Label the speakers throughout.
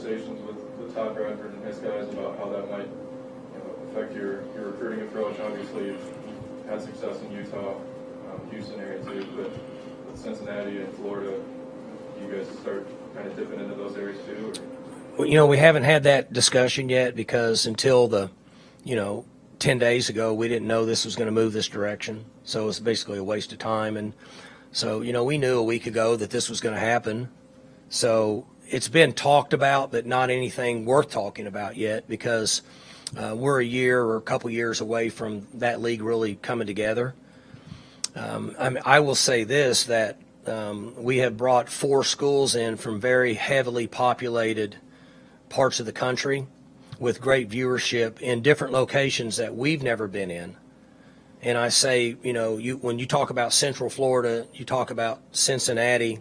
Speaker 1: conversations with Todd Bradford and his guys about how that might affect your recruiting approach? Obviously, you've had success in Utah, Houston area too, but with Cincinnati and Florida, do you guys start kind of dipping into those areas too? Or?
Speaker 2: Well, we haven't had that discussion yet because until 10 days ago, we didn't know this was going to move this direction. So it's basically a waste of time. And so, we knew a week ago that this was going to happen. So it's been talked about, but not anything worth talking about yet because we're a year or a couple years away from that league really coming together. I will say this, that we have brought 4 schools in from very heavily populated parts of the country with great viewership in different locations that we've never been in. And I say, when you talk about Central Florida, you talk about Cincinnati,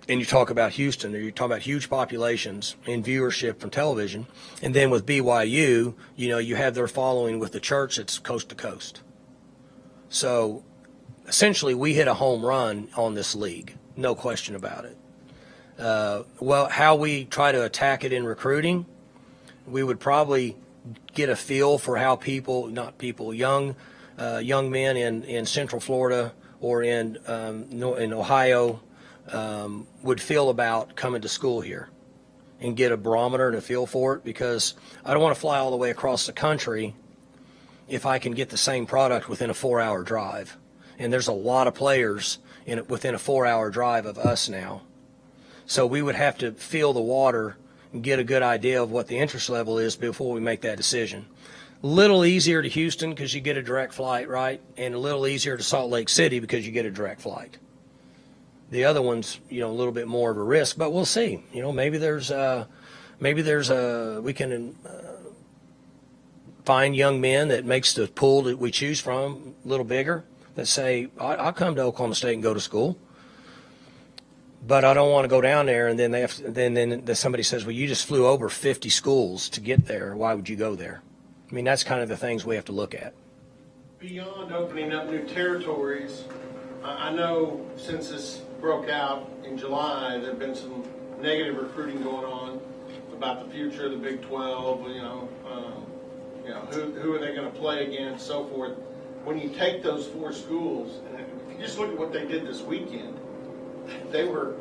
Speaker 2: and you talk about Houston, or you talk about huge populations in viewership from television. And then with BYU, you have their following with the church that's coast to coast. So essentially we hit a home run on this league, no question about it. How we try to attack it in recruiting, we would probably get a feel for how young men in Central Florida or in Ohio would feel about coming to school here and get a barometer and a feel for it, because I don't want to fly all the way across the country if I can get the same product within a 4-hour drive. And there's a lot of players within a 4-hour drive of us now. So we would have to feel the water and get a good idea of what the interest level is before we make that decision. A little easier to Houston because you get a direct flight, right? And a little easier to Salt Lake City because you get a direct flight. The other one's, a little bit more of a risk, but we'll see. Maybe we can find young men that makes the pool that we choose from a little bigger, that say, I'll come to Oklahoma State and go to school, but I don't want to go down there. And then then somebody says, well, you just flew over 50 schools to get there. Why would you go there? I mean, that's kind of the things we have to look at.
Speaker 3: Beyond opening up new territories, I know since this broke out in July, there have been some negative recruiting going on about the future of the Big 12, who are they going to play against, so forth. When you take those 4 schools, and if you just look at what they did this weekend, they were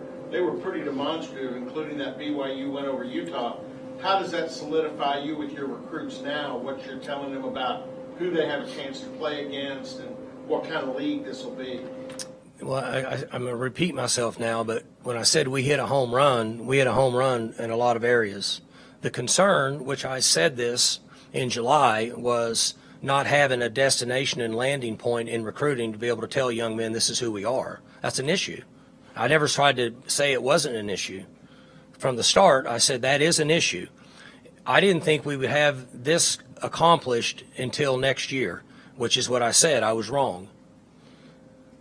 Speaker 3: pretty demonstrative, including that BYU win over Utah. How does that solidify you with your recruits now, what you're telling them about who they have a chance to play against and what kind of league this will be?
Speaker 2: Well, I'm going to repeat myself now, but when I said we hit a home run, we hit a home run in a lot of areas. The concern, which I said this in July, was not having a destination and landing point in recruiting to be able to tell young men this is who we are. That's an issue. I never tried to say it wasn't an issue. From the start, I said that is an issue. I didn't think we would have this accomplished until next year, which is what I said. I was wrong.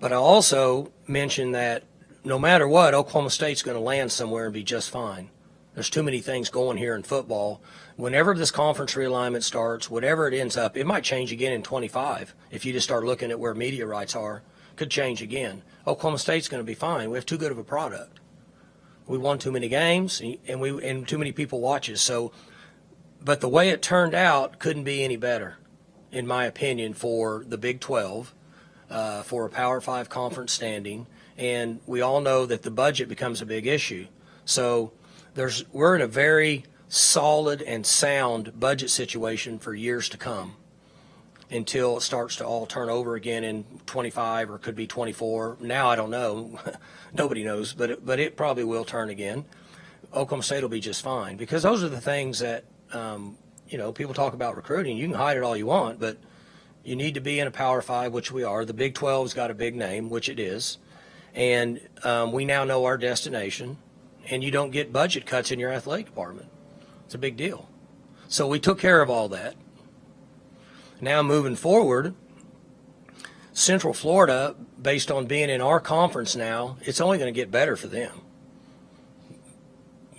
Speaker 2: But I also mentioned that no matter what, Oklahoma State's going to land somewhere and be just fine. There's too many things going here in football. Whenever this conference realignment starts, whatever it ends up, it might change again in 25. If you just start looking at where media rights are, could change again. Oklahoma State's going to be fine. We have too good of a product. We won too many games and too many people watch us. So, but the way it turned out couldn't be any better, in my opinion, for the Big 12. For a Power 5 conference standing, and we all know that the budget becomes a big issue. So we're in a very solid and sound budget situation for years to come until it starts to all turn over again in 25 or could be 24. Now I don't know. Nobody knows, but it probably will turn again. Oklahoma State will be just fine, because those are the things that, people talk about recruiting. You can hide it all you want, but you need to be in a Power 5, which we are. The Big 12's got a big name, which it is. And we now know our destination. And you don't get budget cuts in your athletic department. It's a big deal. So we took care of all that. Now moving forward, Central Florida, based on being in our conference now, it's only going to get better for them.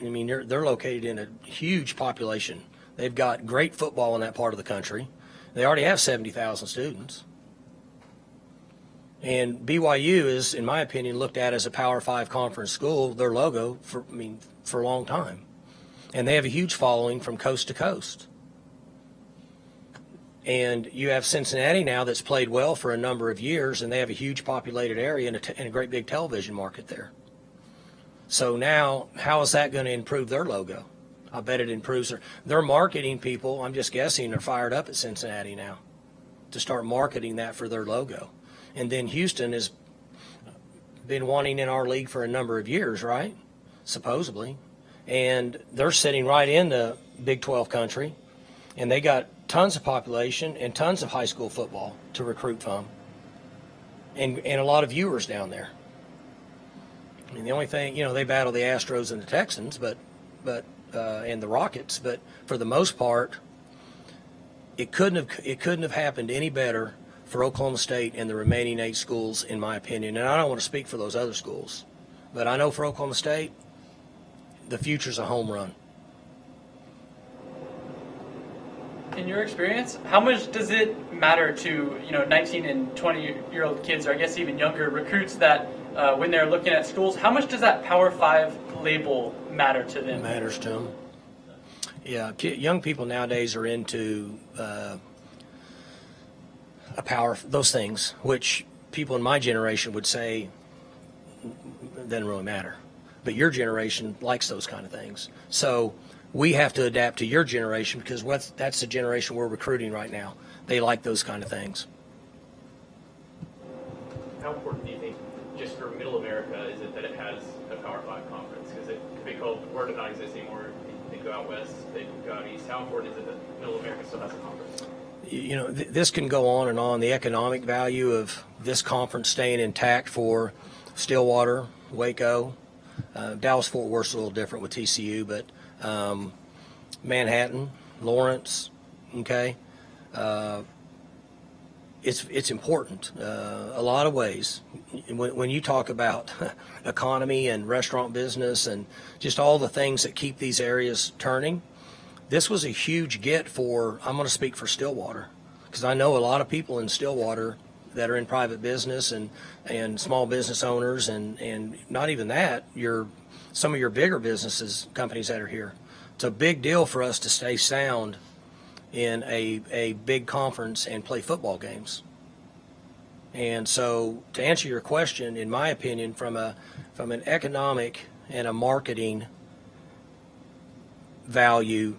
Speaker 2: I mean, they're located in a huge population. They've got great football in that part of the country. They already have 70,000 students. And BYU is, in my opinion, looked at as a Power 5 conference school, their logo, for a long time. and they have a huge following from coast to coast. And you have Cincinnati now that's played well for a number of years, and they have a huge populated area and a great big television market there. So now, how is that going to improve their logo? I bet it improves their marketing people. I'm just guessing are fired up at Cincinnati now to start marketing that for their logo. And then Houston has been wanting in our league for a number of years, right? Supposedly. And they're sitting right in the Big 12 country, and they got tons of population and tons of high school football to recruit from, and a lot of viewers down there. I mean, the only thing, they battle the Astros and the Texans, but and the Rockets, but for the most part, it couldn't have happened any better for Oklahoma State and the remaining 8 schools, in my opinion. And I don't want to speak for those other schools, but I know for Oklahoma State, the future's a home run.
Speaker 4: In your experience, how much does it matter to 19 and 20-year-old kids, or I guess even younger recruits, that when they're looking at schools, how much does that Power 5 label matter to them?
Speaker 2: It matters to them. Yeah, young people nowadays are into those things, which people in my generation would say doesn't really matter. But your generation likes those kind of things. So we have to adapt to your generation, because that's the generation we're recruiting right now. They like those kind of things.
Speaker 5: How important do you think, just for Middle America, is it that it has a Power 5 conference? Because it could be called, where did not exist anymore. They go out west, they go out east. How important is it that Middle America still has a conference?
Speaker 2: This can go on and on. The economic value of this conference staying intact for Stillwater, Waco, Dallas-Fort Worth's a little different with TCU, but Manhattan, Lawrence, okay? It's important a lot of ways. When you talk about economy and restaurant business and just all the things that keep these areas turning, this was a huge get for, I'm going to speak for Stillwater, because I know a lot of people in Stillwater that are in private business and small business owners, and not even that, some of your bigger businesses, companies that are here. It's a big deal for us to stay sound in a big conference and play football games. And so, to answer your question, in my opinion, from an economic and a marketing value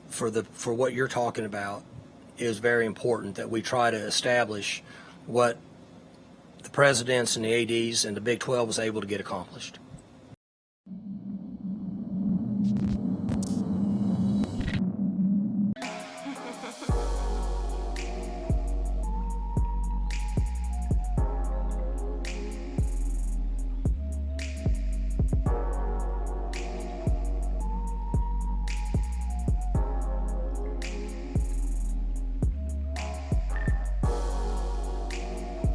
Speaker 2: for what you're talking about, is very important that we try to establish what the presidents and the ADs and the Big 12 was able to get accomplished.